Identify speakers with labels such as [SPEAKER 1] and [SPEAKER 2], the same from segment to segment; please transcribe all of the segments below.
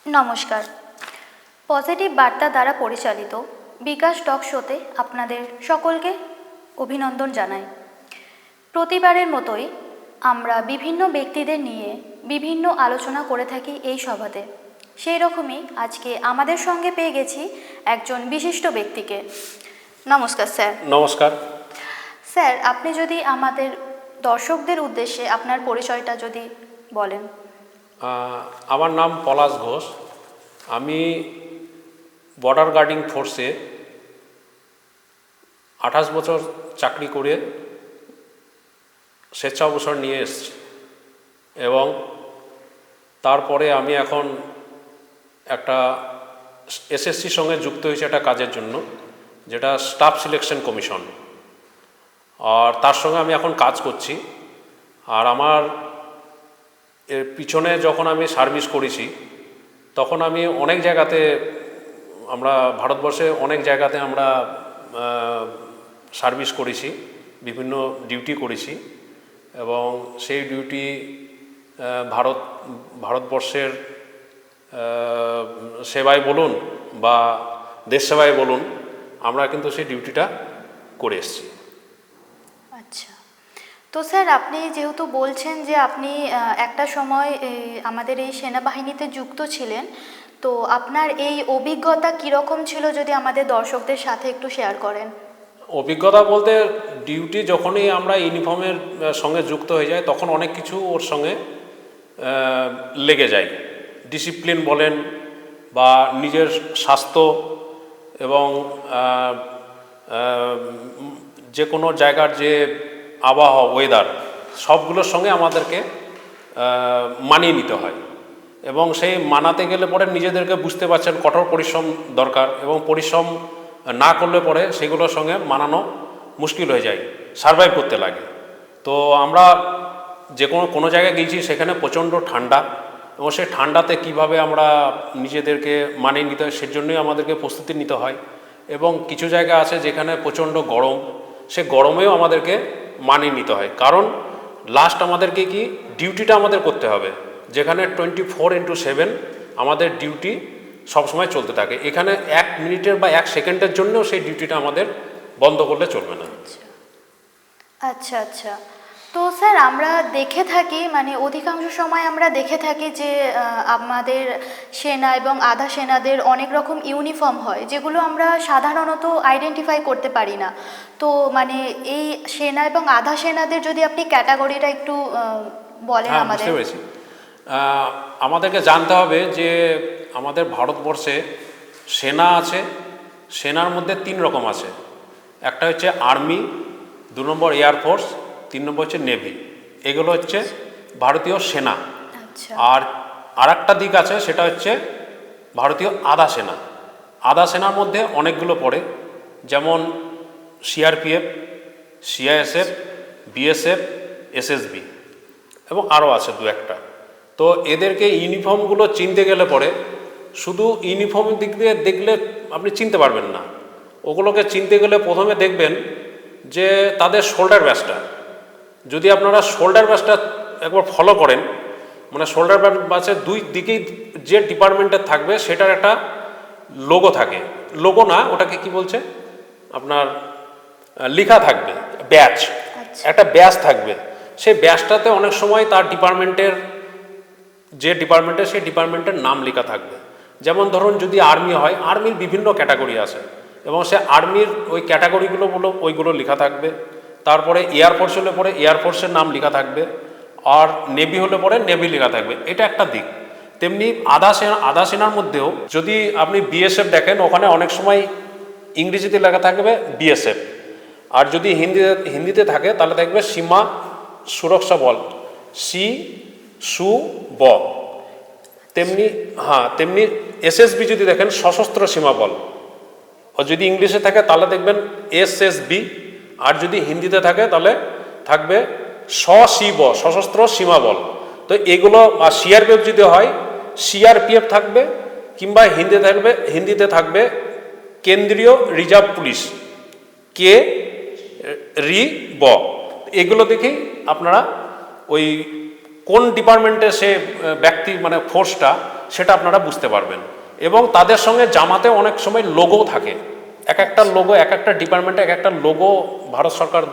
[SPEAKER 1] নমস্কার। পজিটিভ বার্তা দ্বারা পরিচালিত বিকাশ টক শোতে আপনাদের সকলকে অভিনন্দন জানাই। প্রতিবারের মতোই আমরা বিভিন্ন ব্যক্তিদের নিয়ে বিভিন্ন আলোচনা করে থাকি এই সভাতে। সেই রকমই আজকে আমাদের সঙ্গে পেয়ে গেছি একজন বিশিষ্ট ব্যক্তিকে। নমস্কার স্যার।
[SPEAKER 2] নমস্কার
[SPEAKER 1] স্যার, আপনি যদি আমাদের দর্শকদের উদ্দেশ্যে আপনার পরিচয়টা যদি বলেন।
[SPEAKER 2] আমার নাম পলাশ ঘোষ। আমি বর্ডার গার্ডিং ফোর্সে 28 বছর চাকরি করে স্বেচ্ছা অবসর নিয়ে এসেছি এবং তারপরে আমি এখন একটা এসএসসির সঙ্গে যুক্ত হয়েছি একটা কাজের জন্য, যেটা স্টাফ সিলেকশন কমিশন, আর তার সঙ্গে আমি এখন কাজ করছি। আর আমার এর পিছনে যখন আমি সার্ভিস করেছি তখন আমি অনেক জায়গাতে, আমরা ভারতবর্ষে অনেক জায়গাতে আমরা সার্ভিস করেছি, বিভিন্ন ডিউটি করেছি এবং সেই ডিউটি ভারতবর্ষের সেবায় বলুন বা দেশ সেবায় বলুন, আমরা কিন্তু সেই ডিউটিটা করে এসেছি।
[SPEAKER 1] আচ্ছা, তো স্যার আপনি যেহেতু বলছেন যে আপনি একটা সময় আমাদের এই সেনাবাহিনীতে যুক্ত ছিলেন, তো আপনার এই অভিজ্ঞতা কীরকম ছিল যদি আমাদের দর্শকদের সাথে একটু শেয়ার করেন।
[SPEAKER 2] অভিজ্ঞতা বলতে, ডিউটি যখনই আমরা ইউনিফর্মের সঙ্গে যুক্ত হয়ে যাই তখন অনেক কিছু ওর সঙ্গে লেগে যায়। ডিসিপ্লিন বলেন বা নিজের স্বাস্থ্য এবং যে কোনো জায়গার যে আবহাওয়া, ওয়েদার, সবগুলোর সঙ্গে আমাদেরকে মানিয়ে নিতে হয় এবং সেই মানাতে গেলে পরে নিজেদেরকে বুঝতে পারছেন কঠোর পরিশ্রম দরকার এবং পরিশ্রম না করলে পরে সেগুলোর সঙ্গে মানানো মুশকিল হয়ে যায়, সারভাইভ করতে লাগে। তো আমরা যে কোনো জায়গায় গিয়েছি সেখানে প্রচণ্ড ঠান্ডা এবং সেই ঠান্ডাতে কিভাবে আমরা নিজেদেরকে মানিয়ে নিতে হয় সেজন্যই আমাদেরকে প্রস্তুতি নিতে হয়। এবং কিছু জায়গা আছে যেখানে প্রচণ্ড গরম, সে গরমেও আমাদেরকে মানিয়ে নিতে হয়, কারণ লাস্ট আমাদেরকে কি ডিউটিটা আমাদের করতে হবে, যেখানে 24/7 আমাদের ডিউটি সবসময় চলতে থাকে। এখানে 1 মিনিটের বা 1 সেকেন্ডের জন্যও সেই ডিউটিটা আমাদের বন্ধ করলে চলবে না।
[SPEAKER 1] আচ্ছা আচ্ছা, তো স্যার আমরা দেখে থাকি, মানে অধিকাংশ সময় আমরা দেখে থাকি যে আমাদের সেনা এবং আধা সেনাদের অনেক রকম ইউনিফর্ম হয়, যেগুলো আমরা সাধারণত আইডেন্টিফাই করতে পারি না। তো মানে এই সেনা এবং আধা সেনাদের যদি আপনি ক্যাটাগরিটা একটু বলেন আমাদের।
[SPEAKER 2] বুঝতে পেরেছি। আমাদেরকে জানতে হবে যে আমাদের ভারতবর্ষে সেনা আছে, সেনার মধ্যে 3 রকম আছে। একটা হচ্ছে আর্মি, 2 নম্বর এয়ারফোর্স, 3 নম্বর হচ্ছে নেভি। এগুলো হচ্ছে ভারতীয় সেনা। আর আরেকটা দিক আছে, সেটা হচ্ছে ভারতীয় আধা সেনা। আধা সেনার মধ্যে অনেকগুলো পড়ে, যেমন সিআরপিএফ, সিআইএসএফ, বিএসএফ, এসএসবি এবং আরও আছে 2-1টা। তো এদেরকে ইউনিফর্মগুলো চিনতে গেলে পরে শুধু ইউনিফর্মের দিক দিয়ে দেখলে আপনি চিনতে পারবেন না। ওগুলোকে চিনতে গেলে প্রথমে দেখবেন যে তাদের শোল্ডার ব্যাচটা, যদি আপনারা শোল্ডার ব্যাচটা একবার ফলো করেন, মানে শোল্ডার ব্যাচের 2 দিকেই যে ডিপার্টমেন্টের থাকবে সেটার একটা লোগো থাকে, লোগো না ওটাকে কি বলছে আপনার, লেখা থাকবে, ব্যাচ, একটা ব্যাচ থাকবে। সেই ব্যাচটাতে অনেক সময় তার ডিপার্টমেন্টের, যে ডিপার্টমেন্টের সেই ডিপার্টমেন্টের নাম লেখা থাকবে। যেমন ধরুন যদি আর্মি হয়, আর্মির বিভিন্ন ক্যাটাগরি আছে এবং সে আর্মির ওই ক্যাটাগরিগুলো ওইগুলো লেখা থাকবে। তারপরে এয়ারফোর্স হলে পরে এয়ারফোর্সের নাম লেখা থাকবে, আর নেভি হলে পরে নেভি লেখা থাকবে। এটা একটা দিক। তেমনি আধা সেনার মধ্যেও যদি আপনি বিএসএফ দেখেন, ওখানে অনেক সময় ইংরেজিতে লেখা থাকবে বিএসএফ, আর যদি হিন্দিতে থাকে তাহলে দেখবে সীমা সুরক্ষা বল, সি সু ব। তেমনি এসএসবি যদি দেখেন সশস্ত্র সীমা বল, আর যদি ইংলিশে থাকে তাহলে দেখবেন এসএসবি, আর যদি হিন্দিতে থাকে তাহলে থাকবে সশিব, সশস্ত্র সীমা বল। তো এগুলো, আর সিআরপিএফ যদি হয় সিআরপিএফ থাকবে, কিংবা হিন্দিতে থাকবে কেন্দ্রীয় রিজার্ভ পুলিশ, কে রি ব। এগুলো দেখেই আপনারা ওই কোন ডিপার্টমেন্টে সে ব্যক্তি, মানে ফোর্সটা, সেটা আপনারা বুঝতে পারবেন। এবং তাদের সঙ্গে জামাতে অনেক সময় লোগো থাকে, এক একটা লোগো, এক একটা ডিপার্টমেন্টে এক একটা লোগো ভারত সরকার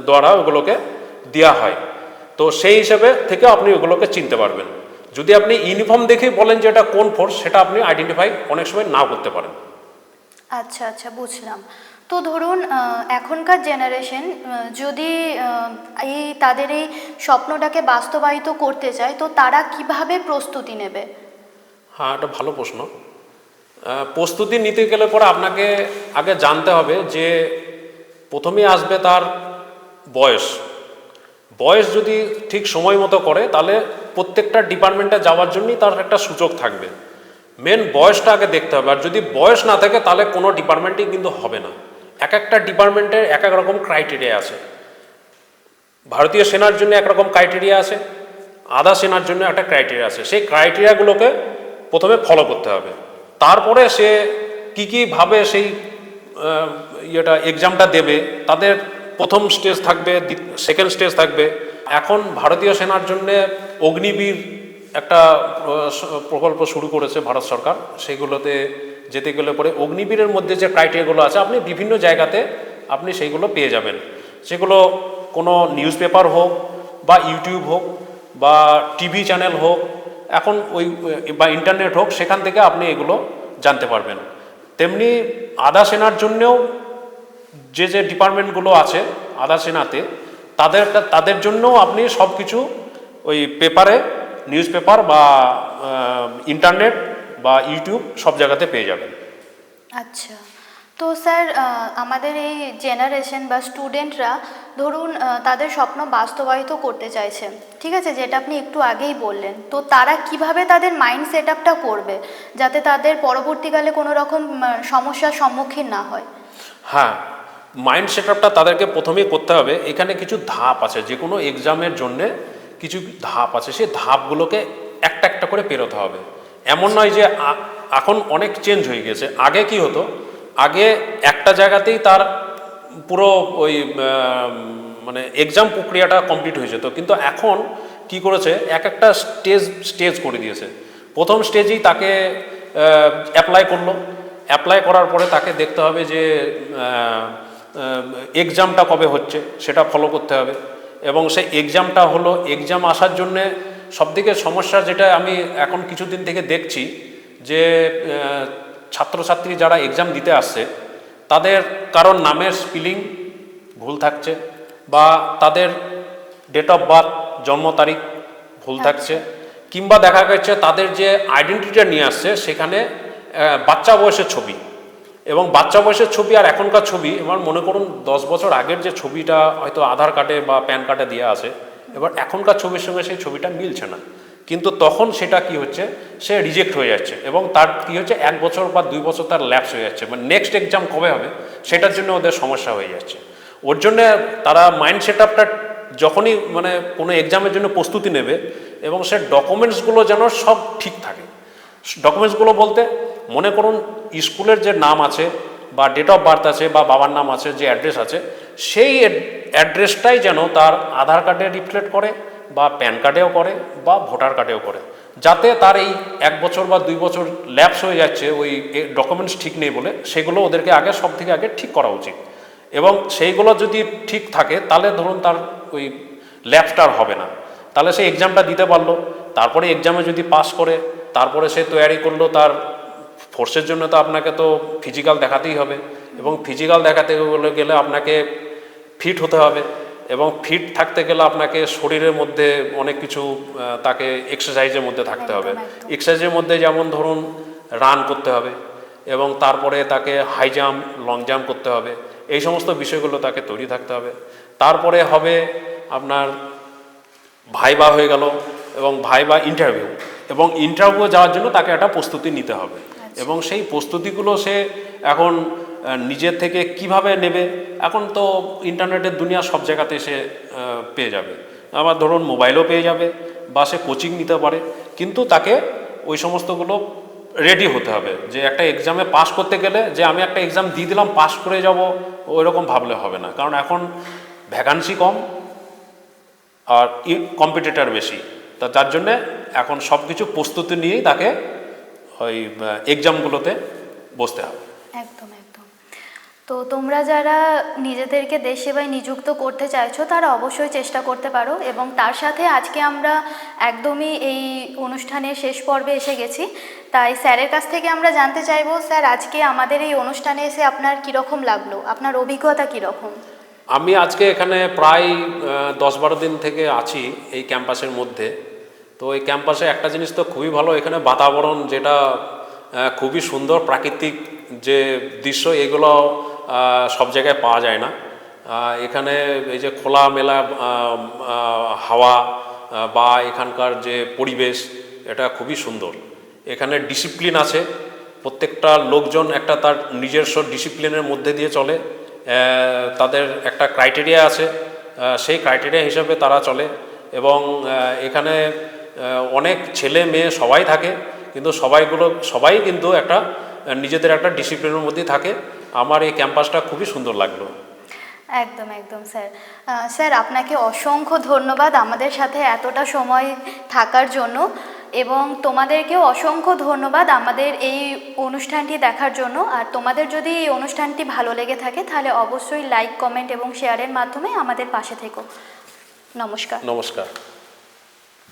[SPEAKER 2] দ্বারা ওগুলোকে দেওয়া হয়। তো সেই হিসেবে থেকে আপনি ওগুলোকে চিনতে পারবেন। যদি আপনি ইউনিফর্ম দেখেই বলেন যে এটা কোন ফোর্স, সেটা আপনি আইডেন্টিফাই অনেক সময় নাও করতে পারেন।
[SPEAKER 1] আচ্ছা আচ্ছা, বুঝলাম। তো ধরুন এখনকার জেনারেশন যদি এই তাদের এই স্বপ্নটাকে বাস্তবায়িত করতে চায়, তো তারা কিভাবে প্রস্তুতি নেবে?
[SPEAKER 2] হ্যাঁ, এটা ভালো প্রশ্ন। প্রস্তুতি নিতে গেলে পরে আপনাকে আগে জানতে হবে যে প্রথমেই আসবে তার বয়স। বয়স যদি ঠিক সময় মতো করে, তাহলে প্রত্যেকটা ডিপার্টমেন্টে যাওয়ার জন্যই তার একটা সুযোগ থাকবে। মেন বয়সটা আগে দেখতে হবে। আর যদি বয়স না থাকে তাহলে কোনো ডিপার্টমেন্টই কিন্তু হবে না। এক একটা ডিপার্টমেন্টের এক এক রকম ক্রাইটেরিয়া আছে। ভারতীয় সেনার জন্য একরকম ক্রাইটেরিয়া আছে, আধা সেনার জন্য একটা ক্রাইটেরিয়া আছে। সেই ক্রাইটেরিয়াগুলোকে প্রথমে ফলো করতে হবে। তারপরে সে কীভাবে সেই ইয়েটা এক্সামটা দেবে, তাদের প্রথম স্টেজ থাকবে, সেকেন্ড স্টেজ থাকবে। এখন ভারতীয় সেনার জন্যে অগ্নিবীর একটা প্রকল্প শুরু করেছে ভারত সরকার। সেগুলোতে যেতে গেলে পরে অগ্নিবীরের মধ্যে যে ক্রাইটেরিয়াগুলো আছে, আপনি বিভিন্ন জায়গাতে আপনি সেইগুলো পেয়ে যাবেন। সেগুলো কোনো নিউজ পেপার হোক বা ইউটিউব হোক বা টিভি চ্যানেল হোক, এখন ওই বা ইন্টারনেট হোক, সেখান থেকে আপনি এগুলো জানতে পারবেন। তেমনি আধা সেনার জন্যেও যে যে ডিপার্টমেন্টগুলো আছে আধা সেনাতে, তাদের জন্যও আপনি সব কিছু ওই পেপারে, নিউজ পেপার বা ইন্টারনেট বা ইউটিউব সব জায়গাতে পেয়ে যাবেন।
[SPEAKER 1] আচ্ছা, তো স্যার আমাদের এই জেনারেশন বা স্টুডেন্টরা ধরুন তাদের স্বপ্ন বাস্তবায়িত করতে চাইছে, ঠিক আছে, যেটা আপনি একটু আগেই বললেন। তো তারা কিভাবে তাদের মাইন্ড সেট আপটা করবে যাতে তাদের পরবর্তীকালে কোনো রকম সমস্যার সম্মুখীন না হয়?
[SPEAKER 2] হ্যাঁ, মাইন্ড সেট আপটা তাদেরকে প্রথমেই করতে হবে। এখানে কিছু ধাপ আছে, যে কোনো এক্সামের জন্যে কিছু ধাপ আছে, সেই ধাপগুলোকে একটা একটা করে পেরোতে হবে। এমন নয় যে এখন অনেক চেঞ্জ হয়ে গেছে। আগে কি হতো, আগে একটা জায়গাতেই তার পুরো ওই মানে এক্সাম প্রক্রিয়াটা কমপ্লিট হয়ে যেত। কিন্তু এখন কি করেছে, এক একটা স্টেজ করে দিয়েছে। প্রথম স্টেজেই তাকে অ্যাপ্লাই করলো। অ্যাপ্লাই করার পরে তাকে দেখতে হবে যে এক্সামটা কবে হচ্ছে, সেটা ফলো করতে হবে। এবং সেই এক্সামটা হলো, এক্সাম আসার জন্যে সবথেকে সমস্যা যেটা আমি এখন কিছুদিন থেকে দেখছি, যে ছাত্রছাত্রী যারা এক্সাম দিতে আসছে, তাদের কারোর নামের স্পেলিং ভুল থাকছে, বা তাদের ডেট অফ বার্থ, জন্ম তারিখ ভুল থাকছে, কিংবা দেখা গেছে তাদের যে আইডেন্টিটিটা নিয়ে আসছে সেখানে বাচ্চা বয়সের ছবি। এবং বাচ্চা বয়সের ছবি আর এখনকার ছবি, এবার মনে করুন 10 বছর আগের যে ছবিটা হয়তো আধার কার্ডে বা প্যান কার্ডে দেওয়া আছে, এবার এখনকার ছবির সঙ্গে সেই ছবিটা মিলছে না। কিন্তু তখন সেটা কি হচ্ছে, সে রিজেক্ট হয়ে যাচ্ছে। এবং তার কি হচ্ছে, 1 বছর বা 2 বছর তার ল্যাপস হয়ে যাচ্ছে। মানে নেক্সট এক্সাম কবে হবে সেটার জন্য ওদের সমস্যা হয়ে যাচ্ছে। ওর জন্যে তারা মাইন্ড সেট আপটা যখনই মানে কোনো এক্সামের জন্য প্রস্তুতি নেবে, এবং সে ডকুমেন্টসগুলো যেন সব ঠিক থাকে। ডকুমেন্টসগুলো বলতে মনে করুন স্কুলের যে নাম আছে বা ডেট অফ বার্থ আছে বা বাবার নাম আছে, যে অ্যাড্রেস আছে, সেই অ্যাড্রেসটাই যেন তার আধার কার্ডে রিফ্লেক্ট করে বা প্যান কার্ডেও করে বা ভোটার কার্ডেও করে, যাতে তার এই 1 বছর বা 2 বছর ল্যাপস হয়ে যাচ্ছে ওই ডকুমেন্টস ঠিক নেই বলে, সেগুলো ওদেরকে আগে সব থেকে আগে ঠিক করা উচিত। এবং সেইগুলো যদি ঠিক থাকে তাহলে ধরুন তার ওই ল্যাপসটা আর হবে না। তাহলে সে এক্সামটা দিতে পারলো। তারপরে এক্সামে যদি পাস করে, তারপরে সে তৈরি করলো তার ফোর্সের জন্য, তো আপনাকে তো ফিজিক্যাল দেখাতেই হবে। এবং ফিজিক্যাল দেখাতে গেলে আপনাকে ফিট হতে হবে। এবং ফিট থাকতে গেলে আপনাকে শরীরের মধ্যে অনেক কিছু তাকে এক্সারসাইজের মধ্যে থাকতে হবে। এক্সারসাইজের মধ্যে যেমন ধরুন রান করতে হবে, এবং তারপরে তাকে হাই জাম্প, লং জাম্প করতে হবে। এই সমস্ত বিষয়গুলো তাকে তৈরি থাকতে হবে। তারপরে হবে আপনার ভাইবা হয়ে গেল, এবং ভাইবা ইন্টারভিউ। এবং ইন্টারভিউ যাওয়ার জন্য তাকে একটা প্রস্তুতি নিতে হবে। এবং সেই প্রস্তুতিগুলো সে এখন নিজের থেকে কিভাবে নেবে, এখন তো ইন্টারনেটের দুনিয়া, সব জায়গাতে সে পেয়ে যাবে। আবার ধরুন মোবাইলও পেয়ে যাবে, বা সে কোচিং নিতে পারে। কিন্তু তাকে ওই সমস্তগুলো রেডি হতে হবে। যে একটা এক্সামে পাস করতে গেলে যে আমি একটা এক্সাম দিয়ে দিলাম, পাস করে যাব, ওই রকম ভাবলে হবে না। কারণ এখন ভ্যাকান্সি কম আর কম্পিটিটর বেশি, তা যার জন্যে এখন সব কিছু প্রস্তুতি নিয়েই তাকে ওই এক্সামগুলোতে বসতে হবে।
[SPEAKER 1] একদম একদম। তো তোমরা যারা নিজেদেরকে দেশ সেবায় নিযুক্ত করতে চাইছো তারা অবশ্যই চেষ্টা করতে পারো, এবং তার সাথে আজকে আমরা একদমই এই অনুষ্ঠানের শেষ পর্বে এসে গেছি। তাই স্যারের কাছ থেকে আমরা জানতে চাইবো, স্যার আজকে আমাদের এই অনুষ্ঠানে এসে আপনার কীরকম লাগলো, আপনার অভিজ্ঞতা কীরকম?
[SPEAKER 2] আমি আজকে এখানে প্রায় 10-12 দিন থেকে আছি এই ক্যাম্পাসের মধ্যে। তো এই ক্যাম্পাসে একটা জিনিস তো খুবই ভালো, এখানে বাতাবরণ যেটা খুবই সুন্দর, প্রাকৃতিক যে দৃশ্য এগুলো সব জায়গায় পাওয়া যায় না। এখানে এই যে খোলামেলা হাওয়া বা এখানকার যে পরিবেশ এটা খুবই সুন্দর। এখানে ডিসিপ্লিন আছে, প্রত্যেকটা লোকজন একটা তার নিজস্ব ডিসিপ্লিনের মধ্যে দিয়ে চলে, তাদের একটা ক্রাইটেরিয়া আছে, সেই ক্রাইটেরিয়া হিসাবে তারা চলে। এবং এখানে অনেক ছেলে মেয়ে সবাই থাকে, কিন্তু সবাই কিন্তু একটা নিজেদের একটা ডিসিপ্লিনের মধ্যেই থাকে। আমার এই ক্যাম্পাসটা খুবই সুন্দর লাগলো।
[SPEAKER 1] একদম একদম স্যার। স্যার আপনাকে অসংখ্য ধন্যবাদ আমাদের সাথে এতটা সময় থাকার জন্য, এবং তোমাদেরকেও অসংখ্য ধন্যবাদ আমাদের এই অনুষ্ঠানটি দেখার জন্য। আর তোমাদের যদি এই অনুষ্ঠানটি ভালো লেগে থাকে তাহলে অবশ্যই লাইক, কমেন্ট এবং শেয়ারের মাধ্যমে আমাদের পাশে থেকো। নমস্কার।
[SPEAKER 2] নমস্কার।